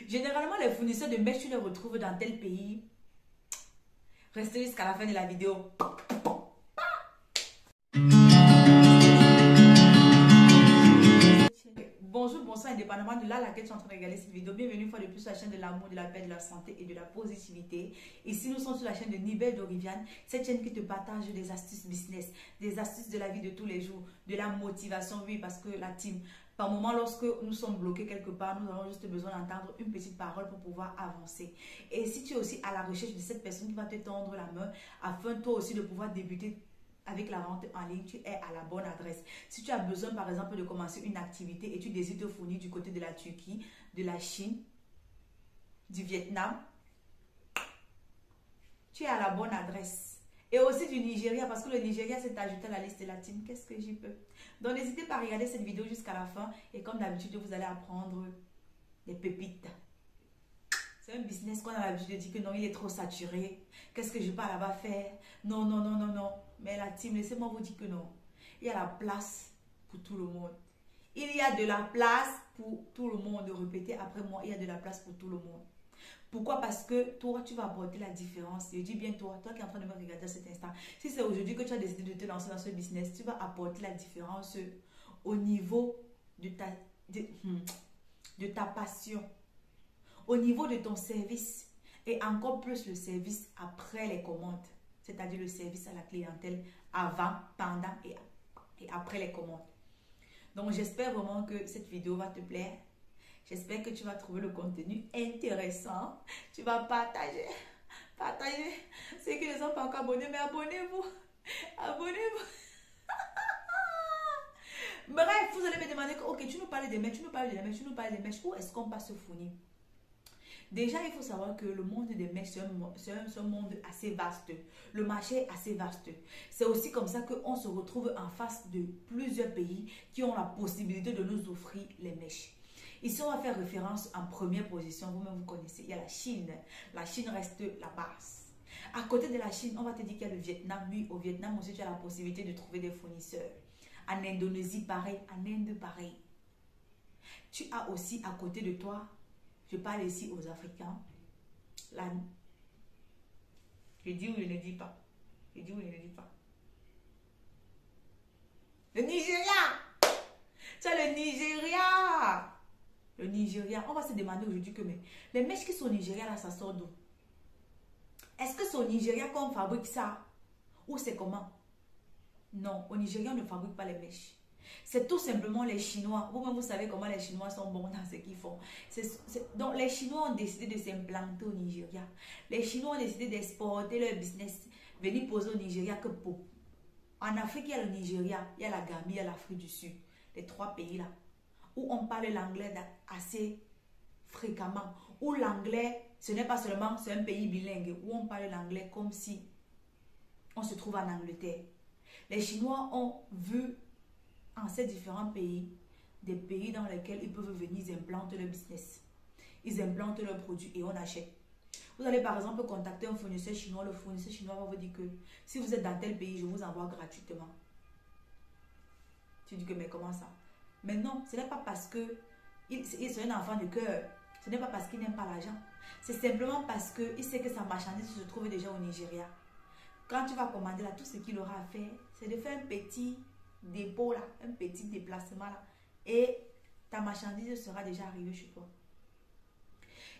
Généralement, les fournisseurs de mèches, tu les retrouves dans tel pays. Restez jusqu'à la fin de la vidéo. Bonjour, bonsoir, indépendamment de là à laquelle tu es en train de regarder cette vidéo. Bienvenue une fois de plus sur la chaîne de l'amour, de la paix, de la santé et de la positivité. Ici, nous sommes sur la chaîne de Nibel Doriviane, cette chaîne qui te partage des astuces business, des astuces de la vie de tous les jours, de la motivation, oui, parce que la team, par moment, lorsque nous sommes bloqués quelque part, nous avons juste besoin d'entendre une petite parole pour pouvoir avancer. Et si tu es aussi à la recherche de cette personne qui va te tendre la main, afin toi aussi de pouvoir débuter avec la vente en ligne, tu es à la bonne adresse. Si tu as besoin, par exemple, de commencer une activité et tu désires te fournir du côté de la Turquie, de la Chine, du Vietnam, tu es à la bonne adresse. Et aussi du Nigeria, parce que le Nigeria s'est ajouté à la liste de la team. Qu'est-ce que j'y peux? Donc, n'hésitez pas à regarder cette vidéo jusqu'à la fin. Et comme d'habitude, vous allez apprendre des pépites. C'est un business qu'on a l'habitude de dire que non, il est trop saturé. Qu'est-ce que je pars là-bas faire? Non, non, non, non, non. Mais la team, laissez-moi vous dire que non. Il y a la place pour tout le monde. Il y a de la place pour tout le monde. Répétez après moi, il y a de la place pour tout le monde. Pourquoi? Parce que toi, tu vas apporter la différence. Je dis bien toi qui es en train de me regarder à cet instant. Si c'est aujourd'hui que tu as décidé de te lancer dans ce business, tu vas apporter la différence au niveau de ta passion, au niveau de ton service et encore plus le service après les commandes. C'est-à-dire le service à la clientèle avant, pendant et après les commandes. Donc, j'espère vraiment que cette vidéo va te plaire. J'espère que tu vas trouver le contenu intéressant. Tu vas partager. Ceux qui ne sont pas encore abonnés, mais abonnez-vous. Abonnez-vous. Bref, vous allez me demander que, ok, tu nous parles des mèches, où est-ce qu'on passe se fournir? Déjà, il faut savoir que le monde des mèches, c'est un monde assez vaste. Le marché est assez vaste. C'est aussi comme ça qu'on se retrouve en face de plusieurs pays qui ont la possibilité de nous offrir les mèches. Ici, on va faire référence en première position. Vous-même, vous connaissez. Il y a la Chine. La Chine reste la base. À côté de la Chine, on va te dire qu'il y a le Vietnam. Oui, au Vietnam aussi, tu as la possibilité de trouver des fournisseurs. En Indonésie, pareil. En Inde, pareil. Tu as aussi à côté de toi, je parle ici aux Africains. Je dis ou je ne dis pas. Je dis ou je ne dis pas. Le Nigeria. Tu as le Nigeria. Le Nigeria. On va se demander aujourd'hui que les mèches qui sont au Nigeria, là, ça sort d'où? Est-ce que c'est au Nigeria qu'on fabrique ça? Ou c'est comment? Non, au Nigeria, on ne fabrique pas les mèches. C'est tout simplement les Chinois. Vous-même, vous savez comment les Chinois sont bons dans ce qu'ils font. Donc, les Chinois ont décidé de s'implanter au Nigeria. Les Chinois ont décidé d'exporter leur business, venir poser au Nigeria que pour. En Afrique, il y a le Nigeria, il y a la Gambie, il y a l'Afrique du Sud. Les trois pays-là. Où on parle l'anglais assez fréquemment. Où l'anglais, ce n'est pas seulement, c'est un pays bilingue. Où on parle l'anglais comme si on se trouve en Angleterre. Les Chinois ont vu en ces différents pays, des pays dans lesquels ils peuvent venir, ils implantent leur business. Ils implantent leurs produits et on achète. Vous allez par exemple contacter un fournisseur chinois. Le fournisseur chinois va vous dire que si vous êtes dans tel pays, je vous envoie gratuitement. Tu dis que mais comment ça? Mais non, ce n'est pas parce que c'est un enfant de cœur. Ce n'est pas parce qu'il n'aime pas l'argent. C'est simplement parce qu'il sait que sa marchandise se trouve déjà au Nigeria. Quand tu vas commander là, tout ce qu'il aura à faire, c'est de faire un petit dépôt là, un petit déplacement là, et ta marchandise sera déjà arrivée chez toi.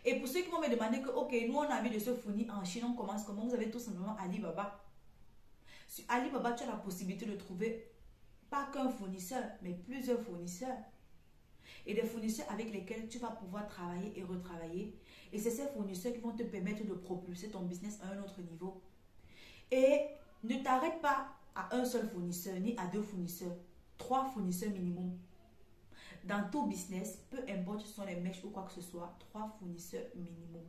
Et pour ceux qui vont me demander que ok, nous on a envie de se fournir en Chine, on commence comment? Vous avez tout simplement Alibaba. Sur Alibaba, tu as la possibilité de trouver pas qu'un fournisseur, mais plusieurs fournisseurs. Et des fournisseurs avec lesquels tu vas pouvoir travailler et retravailler. Et c'est ces fournisseurs qui vont te permettre de propulser ton business à un autre niveau. Et ne t'arrête pas à un seul fournisseur, ni à deux fournisseurs. 3 fournisseurs minimum. Dans tout business, peu importe si ce sont les mèches ou quoi que ce soit, 3 fournisseurs minimum.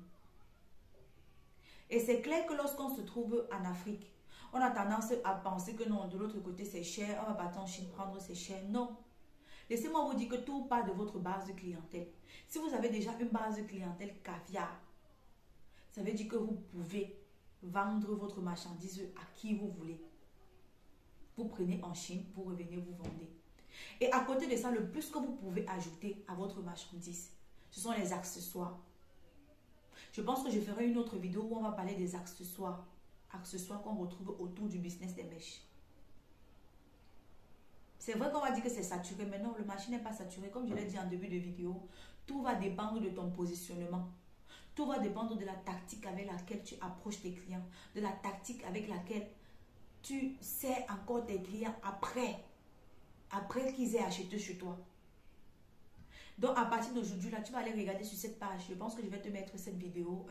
Et c'est clair que lorsqu'on se trouve en Afrique, on a tendance à penser que non, de l'autre côté c'est cher, on va partir en Chine prendre c'est cher. Non. Laissez-moi vous dire que tout part de votre base de clientèle. Si vous avez déjà une base de clientèle caviar, ça veut dire que vous pouvez vendre votre marchandise à qui vous voulez. Vous prenez en Chine, vous revenez, vous vendez. Et à côté de ça, le plus que vous pouvez ajouter à votre marchandise, ce sont les accessoires. Je pense que je ferai une autre vidéo où on va parler des accessoires. Accessoires qu'on retrouve autour du business des mèches. C'est vrai qu'on va dire que c'est saturé, mais non, le marché n'est pas saturé. Comme je l'ai dit en début de vidéo, tout va dépendre de ton positionnement. Tout va dépendre de la tactique avec laquelle tu approches tes clients, de la tactique avec laquelle tu sers encore tes clients après qu'ils aient acheté chez toi. Donc, à partir d'aujourd'hui, là, tu vas aller regarder sur cette page. Je pense que je vais te mettre cette vidéo,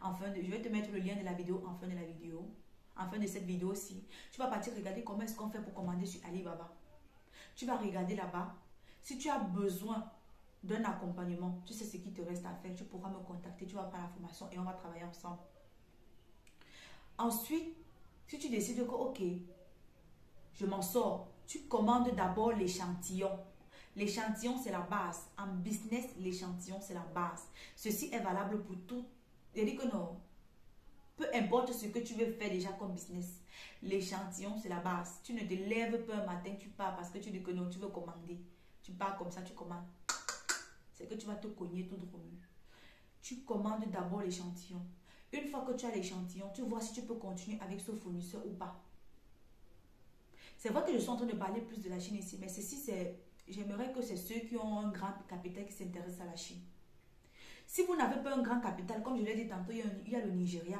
je vais te mettre le lien de la vidéo en fin de la vidéo. En fin de cette vidéo aussi. Tu vas partir regarder comment est-ce qu'on fait pour commander sur Alibaba. Tu vas regarder là-bas. Si tu as besoin d'un accompagnement, tu sais ce qui te reste à faire. Tu pourras me contacter, tu vas prendre la formation et on va travailler ensemble. Ensuite, si tu décides que, ok, je m'en sors, tu commandes d'abord l'échantillon. L'échantillon, c'est la base. En business, l'échantillon, c'est la base. Ceci est valable pour tout. Je dis que non. Peu importe ce que tu veux faire déjà comme business. L'échantillon, c'est la base. Tu ne te lèves pas un matin, tu pars parce que tu dis que non, tu veux commander. Tu pars comme ça, tu commandes. C'est que tu vas te cogner tout droit. Tu commandes d'abord l'échantillon. Une fois que tu as l'échantillon, tu vois si tu peux continuer avec ce fournisseur ou pas. C'est vrai que je suis en train de parler plus de la Chine ici, mais ceci, c'est... J'aimerais que c'est ceux qui ont un grand capital qui s'intéressent à la Chine. Si vous n'avez pas un grand capital, comme je l'ai dit tantôt, il y a le Nigeria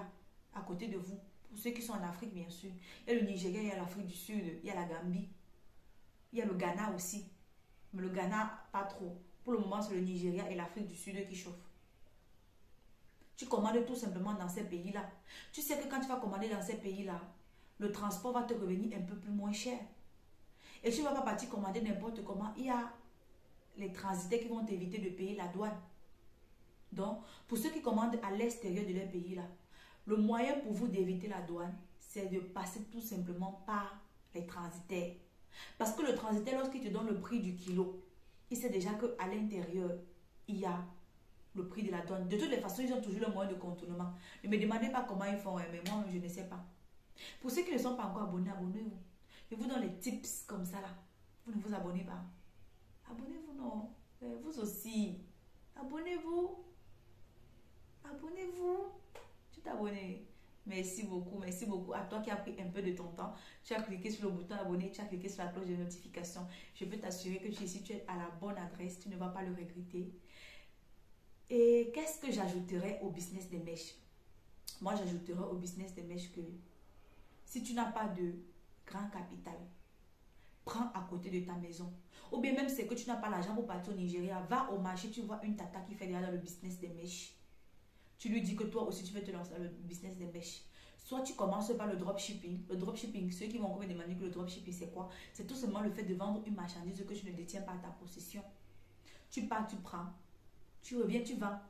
à côté de vous. Pour ceux qui sont en Afrique, bien sûr. Il y a le Nigeria, il y a l'Afrique du Sud, il y a la Gambie. Il y a le Ghana aussi. Mais le Ghana, pas trop. Pour le moment, c'est le Nigeria et l'Afrique du Sud qui chauffent. Tu commandes tout simplement dans ces pays-là. Tu sais que quand tu vas commander dans ces pays-là, le transport va te revenir un peu plus moins cher. Et tu ne vas pas partir commander n'importe comment. Il y a les transitaires qui vont t'éviter de payer la douane. Donc, pour ceux qui commandent à l'extérieur de leur pays, là, le moyen pour vous d'éviter la douane, c'est de passer tout simplement par les transitaires. Parce que le transitaire, lorsqu'il te donne le prix du kilo, il sait déjà qu'à l'intérieur, il y a le prix de la douane. De toutes les façons, ils ont toujours le moyen de contournement. Ne me demandez pas comment ils font, mais moi-même, je ne sais pas. Pour ceux qui ne sont pas encore abonnés, abonnez-vous. Je vous donne les tips comme ça là. Vous ne vous abonnez pas. Abonnez-vous, non. Vous aussi. Abonnez-vous. Abonnez-vous. Tu t'es abonné. Merci beaucoup. Merci beaucoup à toi qui as pris un peu de ton temps. Tu as cliqué sur le bouton abonner. Tu as cliqué sur la cloche de notification. Je peux t'assurer que si tu es à la bonne adresse, tu ne vas pas le regretter. Et qu'est-ce que j'ajouterais au business des mèches? Moi, j'ajouterais au business des mèches que si tu n'as pas de grand capital, prends à côté de ta maison. Ou bien même c'est que tu n'as pas l'argent pour partir au Nigeria, va au marché, tu vois une tata qui fait déjà dans le business des mèches. Tu lui dis que toi aussi tu veux te lancer dans le business des mèches. Soit tu commences par le dropshipping. Le dropshipping, ceux qui vont encore me demander que le dropshipping c'est quoi? C'est tout simplement le fait de vendre une marchandise que tu ne détiens pas à ta possession. Tu pars, tu prends. Tu reviens, tu vends.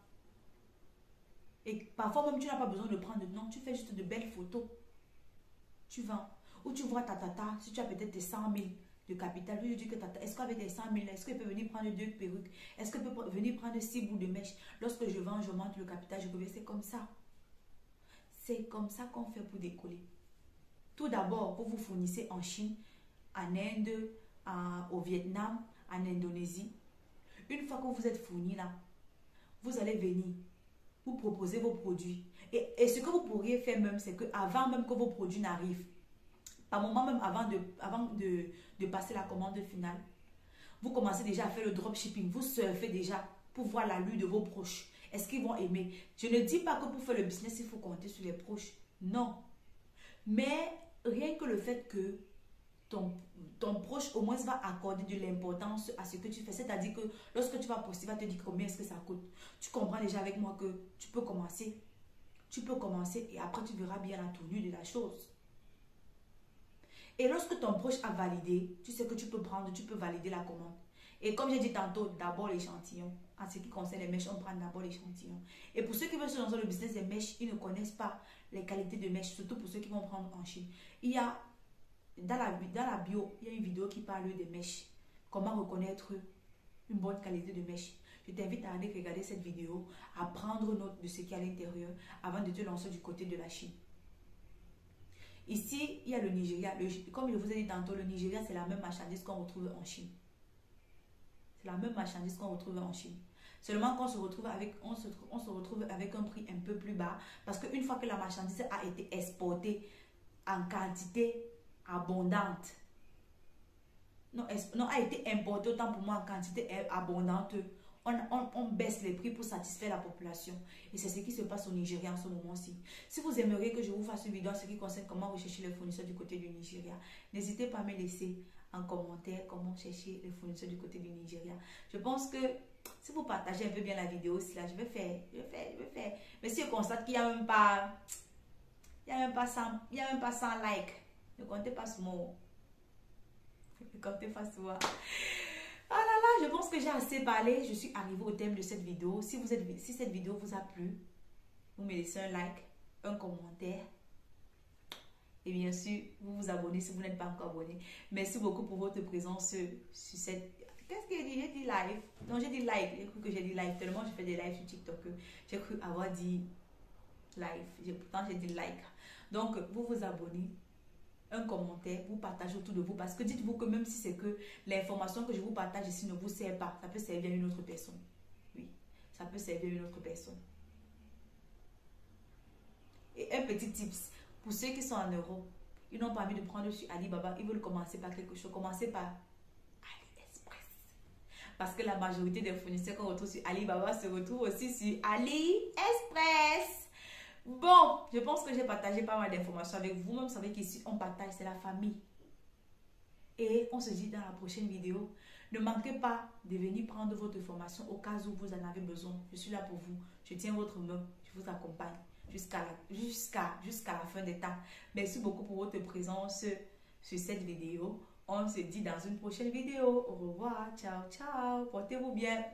Et parfois même tu n'as pas besoin de prendre, non, tu fais juste de belles photos. Tu vends. Ou tu vois ta tata, si tu as peut-être des 100 000 de capital, je dis que tata, est-ce qu'avec des 100 000, est-ce qu'elle peut venir prendre 2 perruques? Est-ce qu'elle peut venir prendre 6 bouts de mèche? Lorsque je vends, je monte le capital, je reviens. C'est comme ça. C'est comme ça qu'on fait pour décoller. Tout d'abord, vous vous fournissez en Chine, en Inde, au Vietnam, en Indonésie. Une fois que vous êtes fourni là, vous allez venir, vous proposer vos produits. Et ce que vous pourriez faire même, c'est qu'avant même que vos produits n'arrivent, par moment même avant de passer la commande finale, vous commencez déjà à faire le dropshipping. Vous surfez déjà pour voir l'allure de vos proches. Est-ce qu'ils vont aimer? Je ne dis pas que pour faire le business, il faut compter sur les proches. Non. Mais rien que le fait que ton proche au moins va accorder de l'importance à ce que tu fais. C'est-à-dire que lorsque tu vas poster, il va te dire combien est-ce que ça coûte. Tu comprends déjà avec moi que tu peux commencer. Tu peux commencer et après tu verras bien la tournure de la chose. Et lorsque ton proche a validé, tu sais que tu peux prendre, tu peux valider la commande. Et comme j'ai dit tantôt, d'abord l'échantillon. En ce qui concerne les mèches, on prend d'abord l'échantillon. Et pour ceux qui veulent se lancer dans le business des mèches, ils ne connaissent pas les qualités de mèches, surtout pour ceux qui vont prendre en Chine. Il y a, dans la bio, il y a une vidéo qui parle des mèches. Comment reconnaître une bonne qualité de mèche. Je t'invite à aller regarder cette vidéo, à prendre note de ce qu'il y a à l'intérieur avant de te lancer du côté de la Chine. Ici, il y a le Nigeria. Comme je vous ai dit tantôt, le Nigeria, c'est la même marchandise qu'on retrouve en Chine. C'est la même marchandise qu'on retrouve en Chine. Seulement qu'on se retrouve avec, on se retrouve avec un prix un peu plus bas. Parce qu'une fois que la marchandise a été exportée en quantité abondante, non, a été importée autant pour moi en quantité abondante, on baisse les prix pour satisfaire la population. Et c'est ce qui se passe au Nigeria en ce moment-ci. Si vous aimeriez que je vous fasse une vidéo en ce qui concerne comment rechercher les fournisseurs du côté du Nigeria, n'hésitez pas à me laisser en commentaire comment chercher les fournisseurs du côté du Nigeria. Je pense que si vous partagez un peu bien la vidéo, je vais faire. Mais si je constate qu'il n'y a même pas, 100 likes, ne comptez pas sur moi. Ne comptez pas sur moi. Ah là là, je pense que j'ai assez parlé. Je suis arrivée au thème de cette vidéo. Si cette vidéo vous a plu, vous me laissez un like, un commentaire. Et bien sûr, vous vous abonnez si vous n'êtes pas encore abonné. Merci beaucoup pour votre présence sur cette... Qu'est-ce que j'ai dit? J'ai dit live. Non, j'ai dit live. J'ai cru que j'ai dit live. Tellement je fais des lives sur TikTok que j'ai cru avoir dit live. Pourtant, j'ai dit like. Donc, vous vous abonnez. Un commentaire, vous partagez autour de vous, parce que dites-vous que même si c'est que l'information que je vous partage ici ne vous sert pas, ça peut servir à une autre personne. Oui, ça peut servir à une autre personne. Et un petit tips, pour ceux qui sont en Europe, ils n'ont pas envie de prendre sur Alibaba, ils veulent commencer par quelque chose, commencez par AliExpress. Parce que la majorité des fournisseurs qu'on retrouve sur Alibaba se retrouvent aussi sur AliExpress. Bon, je pense que j'ai partagé pas mal d'informations avec vous. Même vous savez qu'ici, on partage, c'est la famille. Et on se dit dans la prochaine vidéo, ne manquez pas de venir prendre votre formation au cas où vous en avez besoin. Je suis là pour vous. Je tiens votre main. Je vous accompagne jusqu'à la fin des temps. Merci beaucoup pour votre présence sur cette vidéo. On se dit dans une prochaine vidéo. Au revoir. Ciao, ciao. Portez-vous bien.